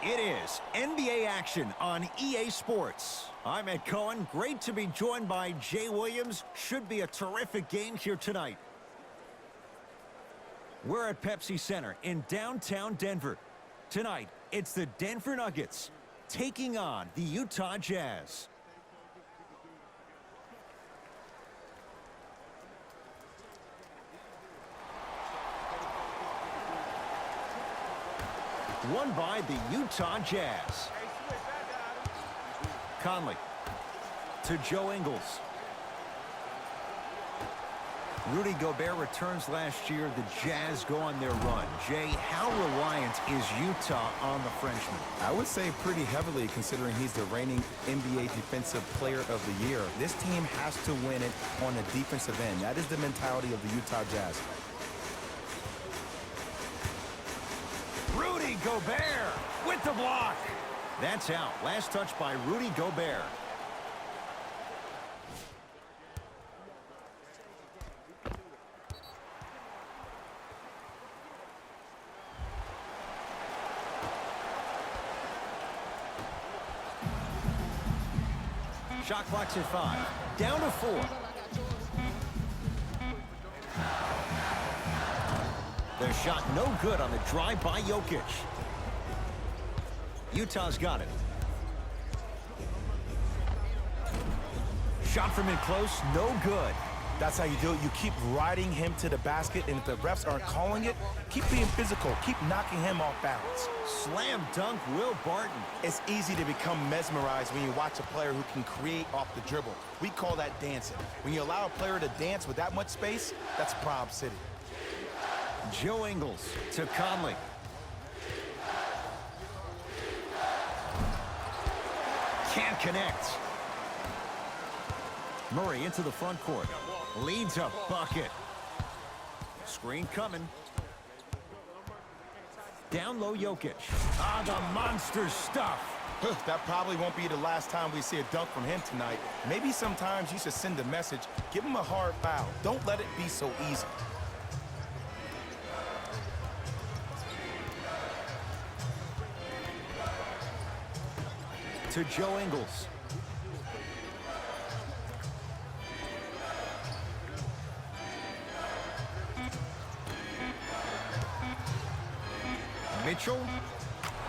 It is NBA action on EA Sports. I'm Ed Cohen. Great to be joined by Jay Williams. Should be a terrific game here tonight. We're at Pepsi Center in downtown Denver. Tonight, it's the Denver Nuggets taking on the Utah Jazz. Won by the Utah Jazz. Conley to Joe Ingles. Rudy Gobert returns last year. The Jazz go on their run. Jay, how reliant is Utah on the Frenchman? I would say pretty heavily, considering he's the reigning NBA Defensive Player of the Year. This team has to win it on the defensive end. That is the mentality of the Utah Jazz. Rudy Gobert with the block. That's out. Last touch by Rudy Gobert. Shot clock's at 5. Down to 4. The shot no good on the drive by Jokic. Utah's got it. Shot from in close, no good. That's how you do it. You keep riding him to the basket, and if the refs aren't calling it, keep being physical. Keep knocking him off balance. Slam dunk, Will Barton. It's easy to become mesmerized when you watch a player who can create off the dribble. We call that dancing. When you allow a player to dance with that much space, that's Prob City. Joe Ingles to Conley. Can't connect. Murray into the front court. Leads a bucket. Screen coming. Down low, Jokic. Ah, the monster stuff. That probably won't be the last time we see a dunk from him tonight. Maybe sometimes you should send a message. Give him a hard foul. Don't let it be so easy. To Joe Ingles. Mitchell.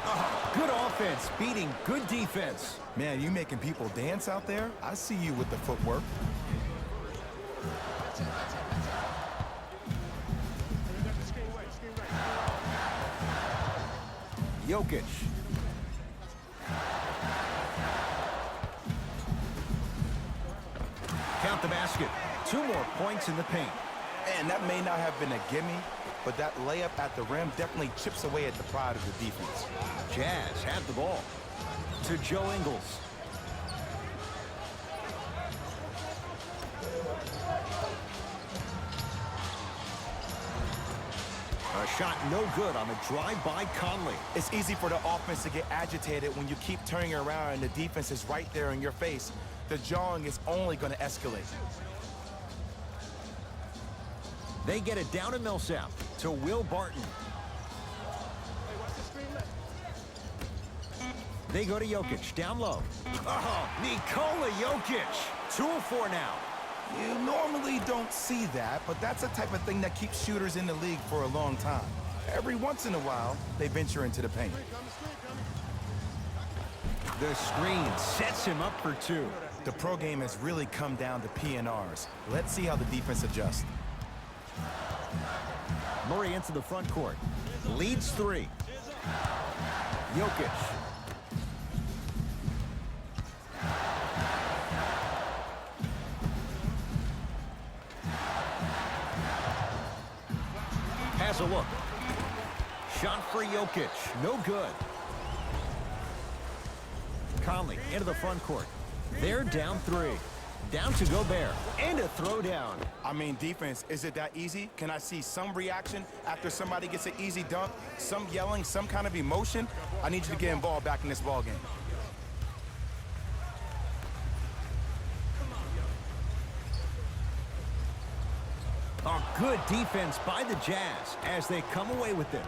Oh, good offense, beating good defense. Man, you making people dance out there? I see you with the footwork. Jokic. Count the basket. 2 more points in the paint. And that may not have been a gimme, but that layup at the rim definitely chips away at the pride of the defense. Jazz have the ball. To Joe Ingles. A shot no good on the drive by Conley. It's easy for the offense to get agitated when you keep turning around and the defense is right there in your face. The jawing is only going to escalate. They get it down to Millsap. To Will Barton. They go to Jokic. Down low. Oh, Nikola Jokic. 2 of 4 now. You normally don't see that, but that's the type of thing that keeps shooters in the league for a long time. Every once in a while, they venture into the paint. The screen sets him up for 2. The pro game has really come down to PNRs. Let's see how the defense adjusts. Murray into the front court. Leads 3. Jokic. Has a look. Shot for Jokic. No good. Conley into the front court. They're down 3. Down to Gobert. And a throwdown. I mean, defense, is it that easy? Can I see some reaction after somebody gets an easy dunk? Some yelling, some kind of emotion? I need you to get involved back in this ball game. A good defense by the Jazz as they come away with it.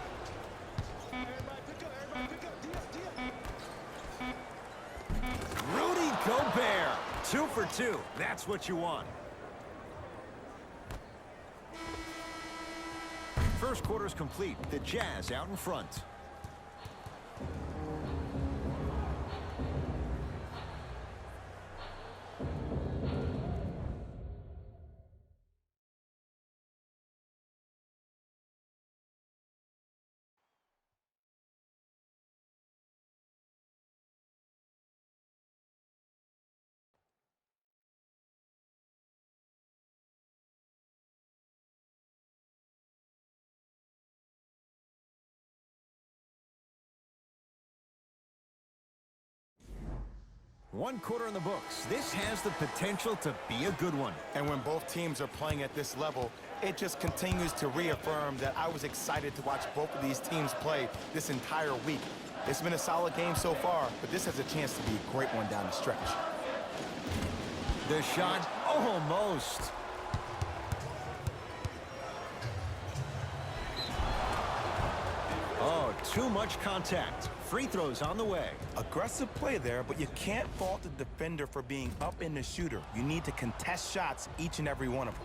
Gobert. 2 for 2. That's what you want. First quarter's complete. The Jazz out in front. One quarter in the books. This has the potential to be a good one. And when both teams are playing at this level, it just continues to reaffirm that I was excited to watch both of these teams play this entire week. It's been a solid game so far, but this has a chance to be a great one down the stretch. The shot, almost. Oh, too much contact. Free throws on the way. Aggressive play there, but you can't fault the defender for being up in the shooter. You need to contest shots, each and every one of them.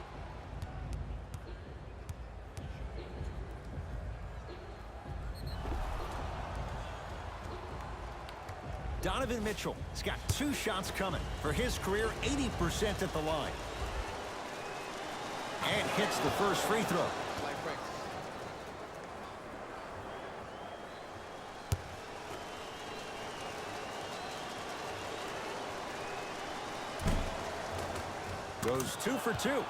Donovan Mitchell has got 2 shots coming. For his career, 80% at the line. And hits the first free throw. Goes 2 for 2.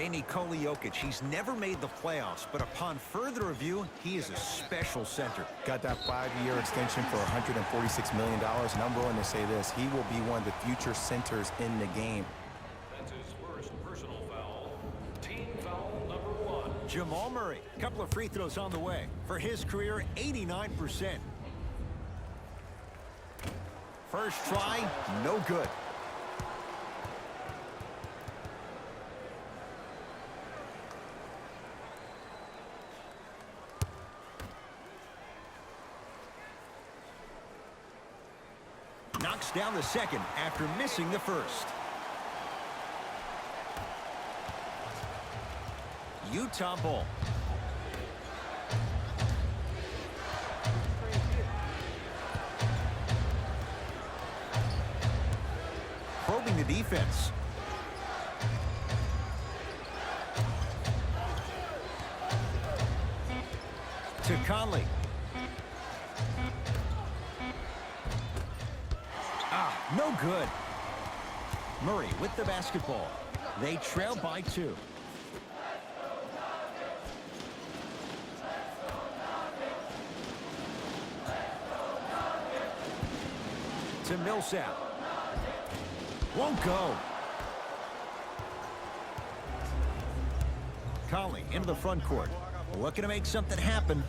Nikola Jokic, he's never made the playoffs, but upon further review, he is a special center. Got that 5-year extension for $146 million. And I'm willing to say this, he will be one of the future centers in the game. That's his first personal foul. Team foul number 1. Jamal Murray, a couple of free throws on the way. For his career, 89%. First try, no good. Knocks down the second after missing the first. Utah ball. Probing the defense. To Conley. No good. Murray with the basketball. They trail by 2. To Millsap. Won't go. Conley into the front court. Looking to make something happen.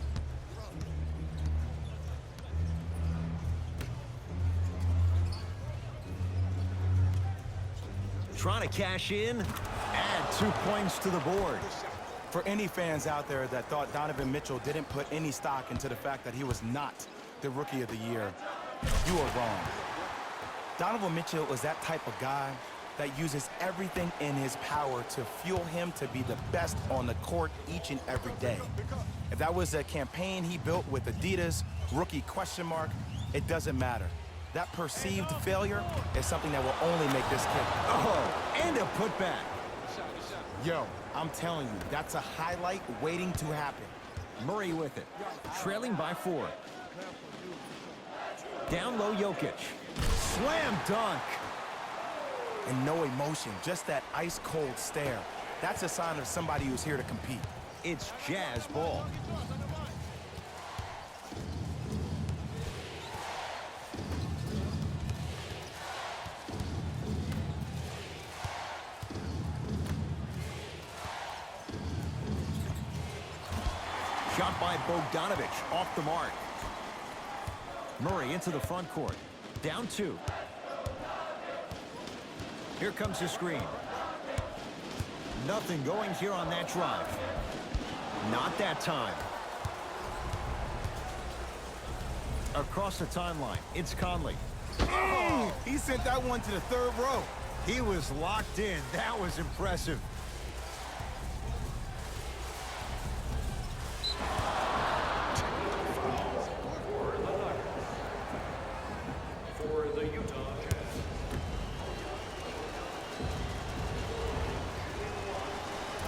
Trying to cash in. Add 2 points to the board. For any fans out there that thought Donovan Mitchell didn't put any stock into the fact that he was not the Rookie of the Year, you are wrong. Donovan Mitchell is that type of guy that uses everything in his power to fuel him to be the best on the court each and every day. If that was a campaign he built with Adidas, rookie question mark, it doesn't matter. That perceived failure is something that will only make this kid. Oh, and a putback. Yo, I'm telling you, that's a highlight waiting to happen. Murray with it. Trailing by 4. Down low Jokic. Slam dunk. And no emotion, just that ice-cold stare. That's a sign of somebody who's here to compete. It's Jazz ball. Shot by Bogdanovich, off the mark. Murray into the front court. Down 2. Here comes the screen. Nothing going here on that drive. Not that time. Across the timeline, it's Conley. He sent that one to the third row. He was locked in. That was impressive. For the Utah Jazz.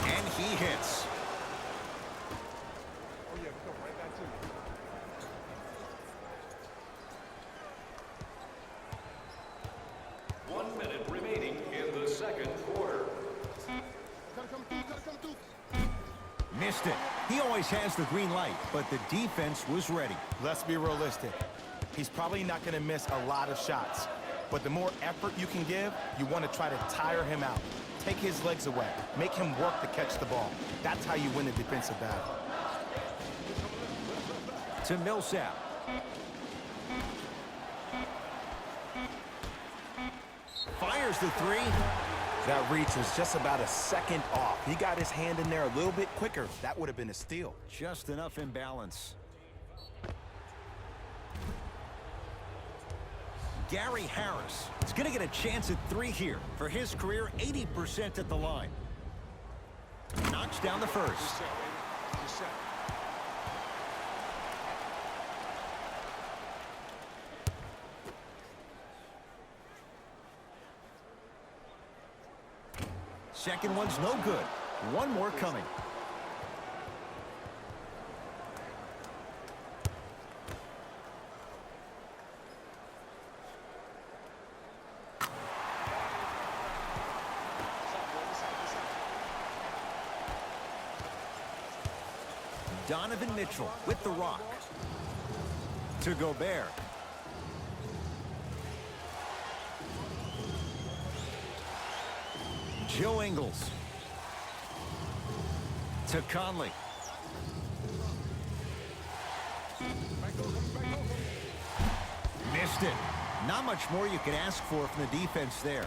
And he hits. Oh, yeah, come right back to me. 1 minute remaining in the second quarter. Gotta come through, gotta come through. Missed it. He always has the green light, but the defense was ready. Let's be realistic. He's probably not going to miss a lot of shots. But the more effort you can give, you want to try to tire him out. Take his legs away. Make him work to catch the ball. That's how you win a defensive battle. To Millsap. Fires the three. That reach was just about a second off. He got his hand in there a little bit quicker. That would have been a steal. Just enough imbalance. Gary Harris is going to get a chance at three here. For his career, 80% at the line. Knocks down the first. Just set, baby. Just set. Second one's no good. One more coming. Donovan Mitchell with the rock. To Gobert. Joe Ingles. To Conley. Missed it. Not much more you can ask for from the defense there.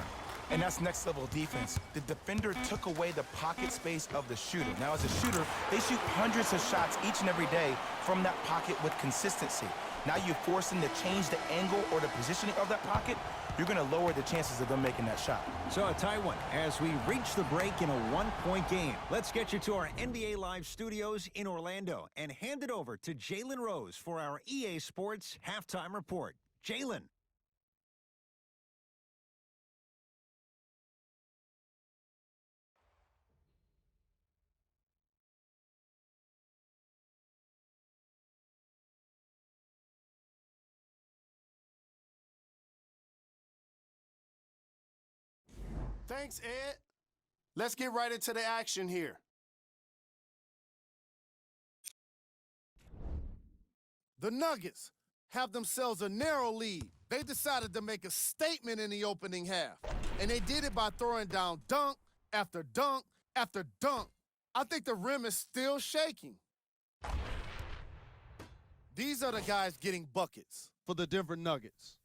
And that's next level defense. The defender took away the pocket space of the shooter. Now, as a shooter, they shoot hundreds of shots each and every day from that pocket with consistency. Now you force them to change the angle or the positioning of that pocket, you're going to lower the chances of them making that shot. So a tie one as we reach the break in a one-point game. Let's get you to our NBA Live studios in Orlando and hand it over to Jalen Rose for our EA Sports halftime report. Jalen. Thanks, Ed. Let's get right into the action here. The Nuggets have themselves a narrow lead. They decided to make a statement in the opening half, and they did it by throwing down dunk after dunk after dunk. I think the rim is still shaking. These are the guys getting buckets for the Denver Nuggets.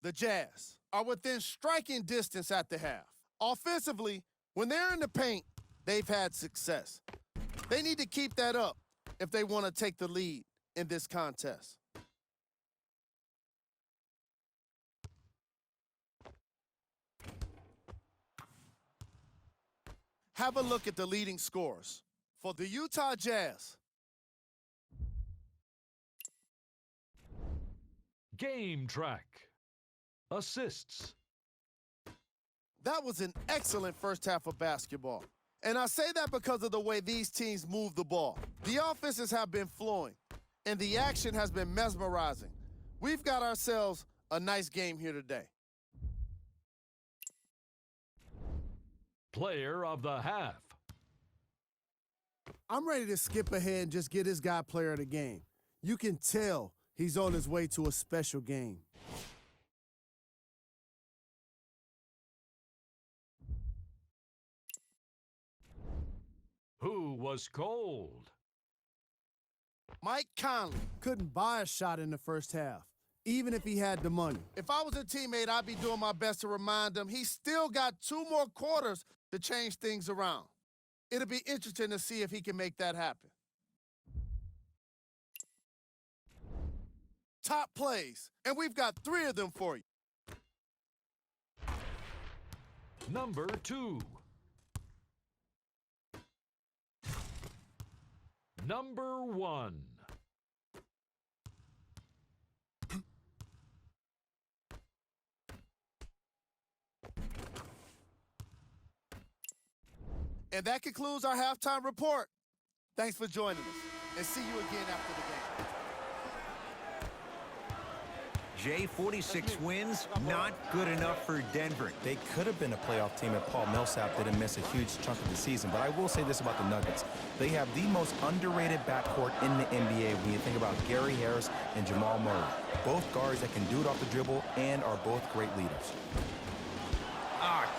The Jazz are within striking distance at the half. Offensively, when they're in the paint, they've had success. They need to keep that up if they want to take the lead in this contest. Have a look at the leading scorers for the Utah Jazz. Game track. Assists. That was an excellent first half of basketball. And I say that because of the way these teams move the ball. The offenses have been flowing, and the action has been mesmerizing. We've got ourselves a nice game here today. Player of the half. I'm ready to skip ahead and just get this guy player of the game. You can tell he's on his way to a special game. Who was cold? Mike Conley couldn't buy a shot in the first half, even if he had the money. If I was a teammate, I'd be doing my best to remind him he's still got 2 more quarters to change things around. It'll be interesting to see if he can make that happen. top plays, and we've got 3 of them for you. Number 2. Number 1. And that concludes our halftime report. Thanks for joining us, and see you again after the game. Jay, 46 wins, not good enough for Denver. They could have been a playoff team if Paul Millsap didn't miss a huge chunk of the season. But I will say this about the Nuggets. They have the most underrated backcourt in the NBA when you think about Gary Harris and Jamal Murray. Both guards that can do it off the dribble and are both great leaders.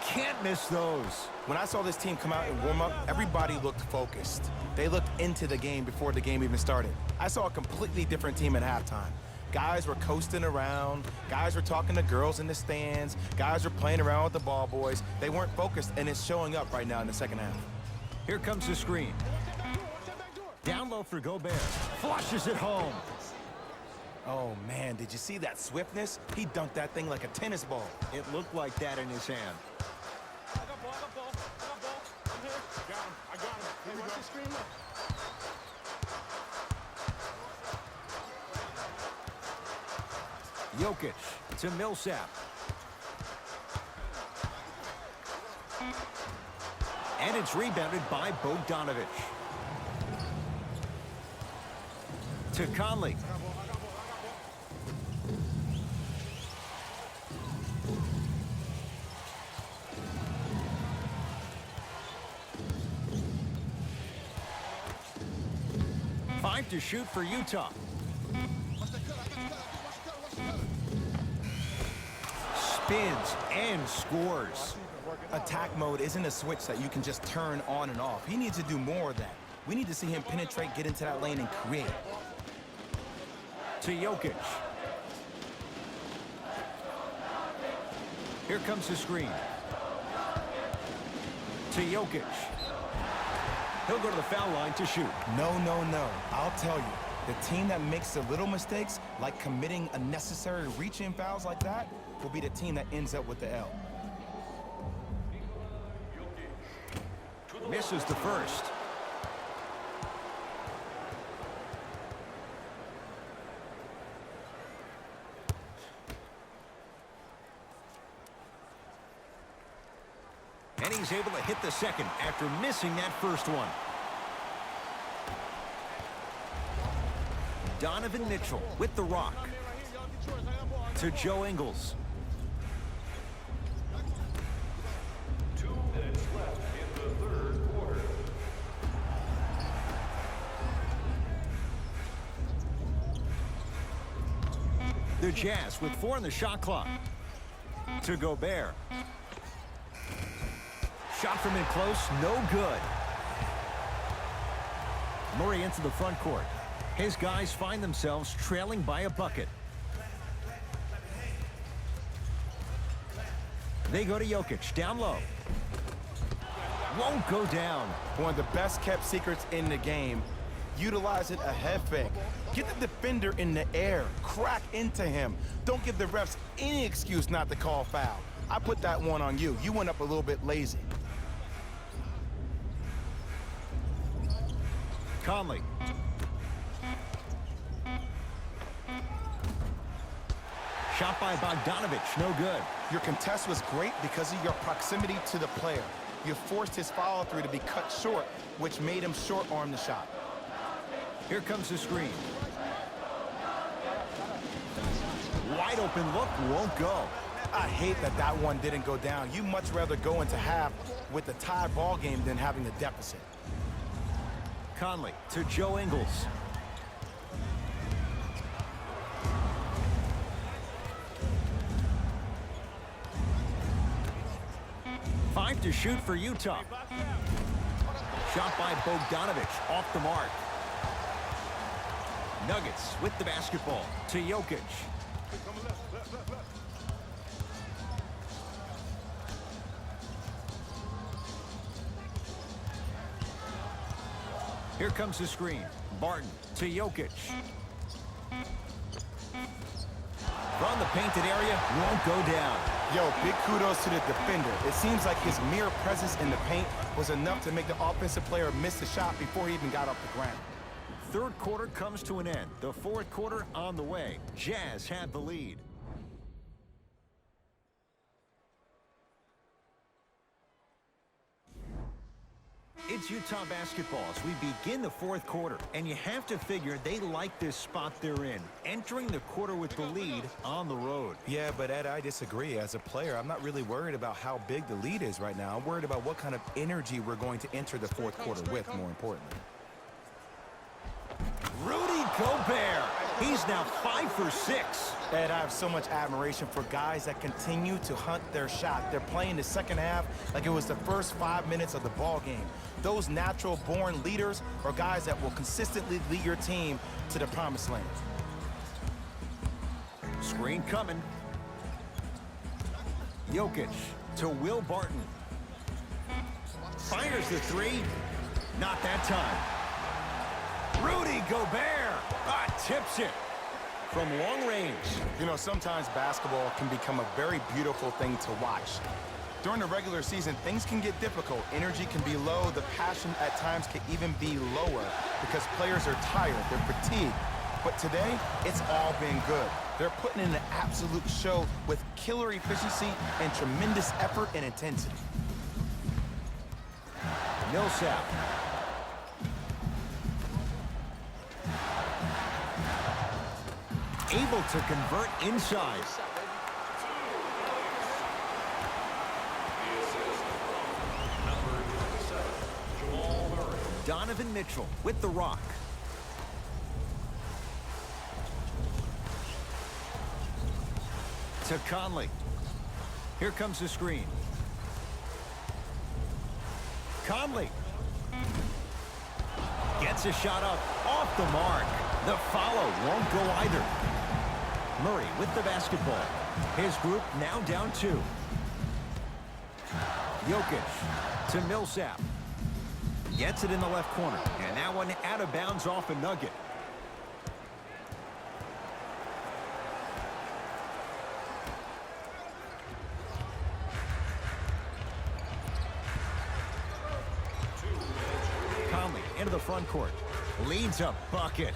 Can't miss those. When I saw this team come out and warm up, everybody looked focused. They looked into the game before the game even started. I saw a completely different team at halftime. Guys were coasting around. Guys were talking to girls in the stands. Guys were playing around with the ball boys. They weren't focused, and it's showing up right now in the second half. Here comes the screen. Down low for Gobert. Flushes it home. Oh, man, did you see that swiftness? He dunked that thing like a tennis ball. It looked like that in his hand. I got ball. I'm here. I got him. Hey, watch the screen, look. Jokic to Millsap. And it's rebounded by Bogdanovic. To Conley. Five to shoot for Utah. Spins and scores. Attack mode isn't a switch that you can just turn on and off. He needs to do more of that. We need to see him penetrate, get into that lane, and create. To Jokic. Here comes the screen. To Jokic. He'll go to the foul line to shoot. No. I'll tell you, the team that makes the little mistakes, like committing unnecessary reach-in fouls like that, will be the team that ends up with the L. Misses the first. And he's able to hit the second after missing that first one. Donovan Mitchell with the rock. To Joe Ingles. 2 minutes left in the third quarter. The Jazz with 4 on the shot clock. To Gobert. Shot from in close, no good. Murray into the front court. His guys find themselves trailing by a bucket. They go to Jokic, down low. Won't go down. One of the best-kept secrets in the game. Utilize it a head fake. Get the defender in the air. Crack into him. Don't give the refs any excuse not to call foul. I put that one on you. You went up a little bit lazy. Conley. Shot by Bogdanovic, no good. Your contest was great because of your proximity to the player. You forced his follow-through to be cut short, which made him short-arm the shot. Here comes the screen. Wide open look, won't go. I hate that that one didn't go down. You much rather go into half with a tie ball game than having a deficit. Conley to Joe Ingles. Five to shoot for Utah. Shot by Bogdanovic, off the mark. Nuggets with the basketball to Jokic. Here comes the screen. Barton to Jokic. the painted area won't go down. Yo, big kudos to the defender. It seems like his mere presence in the paint was enough to make the offensive player miss the shot before he even got off the ground. Third quarter comes to an end. The fourth quarter on the way. Jazz have the lead. It's Utah basketball as we begin the fourth quarter, and you have to figure they like this spot they're in, entering the quarter with the lead on the road. Yeah, but Ed, I disagree. As a player, I'm not really worried about how big the lead is right now. I'm worried about what kind of energy we're going to enter the fourth quarter with, more importantly. Rudy Gobert. He's now 5 for 6. Ed, I have so much admiration for guys that continue to hunt their shot. They're playing the second half like it was the first 5 minutes of the ball game. Those natural-born leaders are guys that will consistently lead your team to the promised land. Screen coming. Jokic to Will Barton. Fires the three. Not that time. Rudy Gobert tips it from long range. You know, sometimes basketball can become a very beautiful thing to watch. During the regular season, things can get difficult. Energy can be low. The passion at times can even be lower because players are tired. They're fatigued. But today, it's all been good. They're putting in an absolute show with killer efficiency and tremendous effort and intensity. Millsap. Able to convert inside. Donovan Mitchell with the rock. To Conley. Here comes the screen. Conley. Gets a shot up off the mark. The follow won't go either. Murray with the basketball. His group now down 2. Jokic to Millsap. Gets it in the left corner. And that one out of bounds off a nugget. Conley into the front court. Leads a bucket.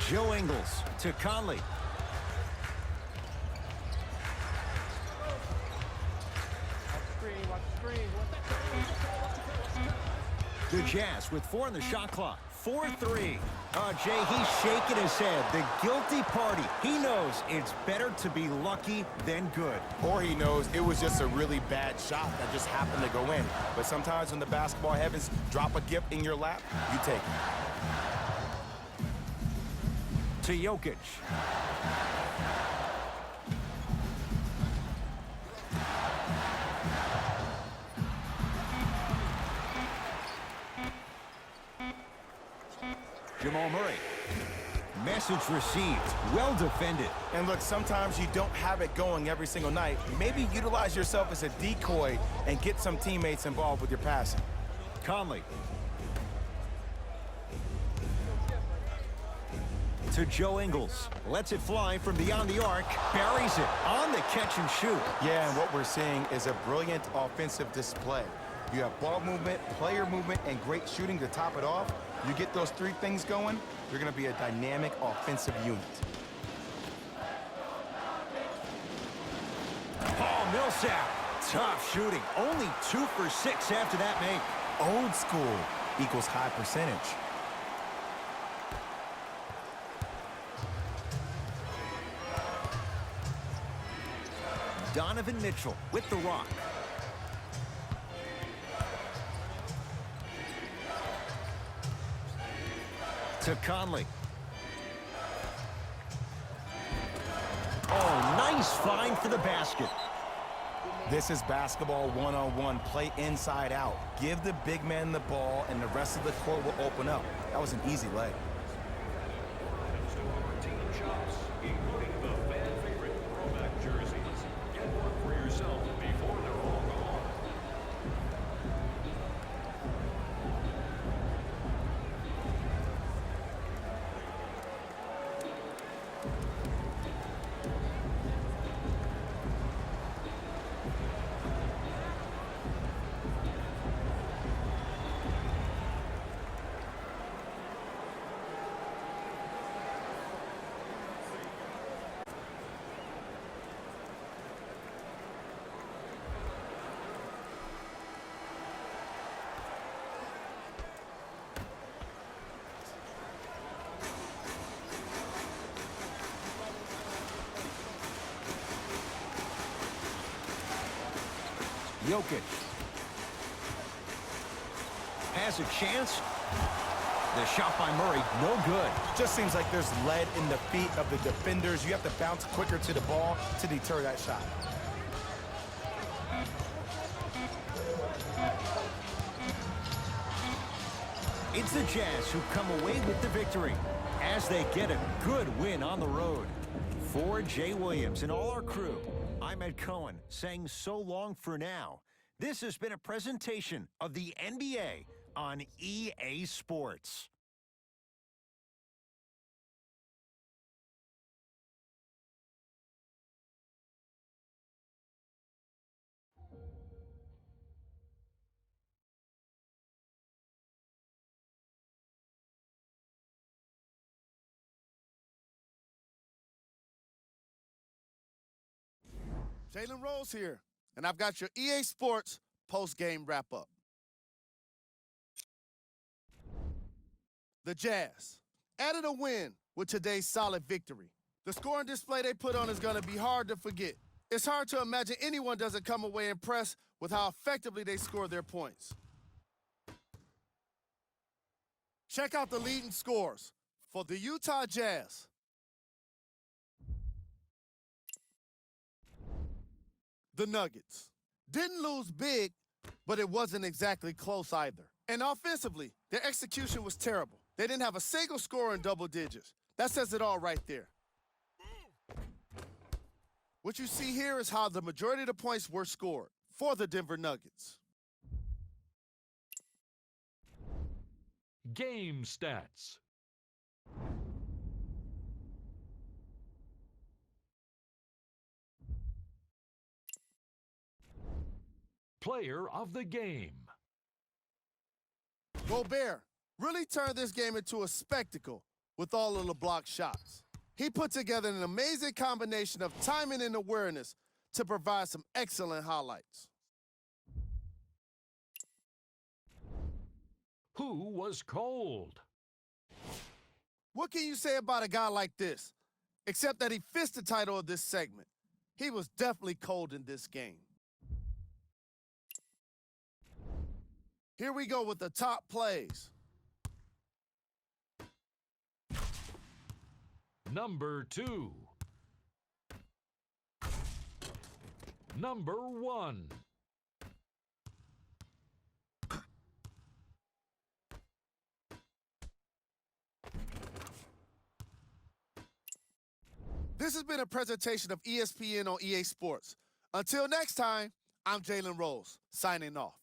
Joe Ingles to Conley. The Jazz with 4 on the shot clock. 4-3. Jay, he's shaking his head. The guilty party. He knows it's better to be lucky than good. Or he knows it was just a really bad shot that just happened to go in. But sometimes when the basketball heavens drop a gift in your lap, you take it. To Jokic. Jamal Murray. Message received. Well defended. And look, sometimes you don't have it going every single night. Maybe utilize yourself as a decoy and get some teammates involved with your passing. Conley. To Joe Ingles. Lets it fly from beyond the arc. Buries it on the catch and shoot. Yeah, and what we're seeing is a brilliant offensive display. You have ball movement, player movement, and great shooting to top it off. You get those 3 things going, you're going to be a dynamic offensive unit. Paul Millsap. Tough shooting. Only 2 for 6 after that make. Old school equals high percentage. Donovan Mitchell with the rock. To Conley. Oh, nice find for the basket. This is basketball one-on-one. Play inside out. Give the big man the ball, and the rest of the court will open up. That was an easy lay. Team shots, including the fan favorite throwback jerseys. Get one for yourself before they're all gone. Jokic. Has a chance. The shot by Murray, no good. Just seems like there's lead in the feet of the defenders. You have to bounce quicker to the ball to deter that shot. It's the Jazz who come away with the victory as they get a good win on the road. For Jay Williams and all our crew, I'm Ed Cohen saying so long for now. This has been a presentation of the NBA on EA Sports. Jalen Rose here, and I've got your EA Sports post-game wrap-up. The Jazz added a win with today's solid victory. The scoring display they put on is going to be hard to forget. It's hard to imagine anyone doesn't come away impressed with how effectively they score their points. Check out the leading scores for the Utah Jazz. The Nuggets didn't lose big, but it wasn't exactly close either. And offensively, their execution was terrible. They didn't have a single score in double digits. That says it all right there. What you see here is how the majority of the points were scored for the Denver Nuggets. Game stats. Player of the game. Gobert really turned this game into a spectacle with all of the blocked shots. He put together an amazing combination of timing and awareness to provide some excellent highlights. Who was cold? What can you say about a guy like this? Except that he fits the title of this segment. He was definitely cold in this game. Here we go with the top plays. Number 2. Number 1. This has been a presentation of ESPN on EA Sports. Until next time, I'm Jalen Rose, signing off.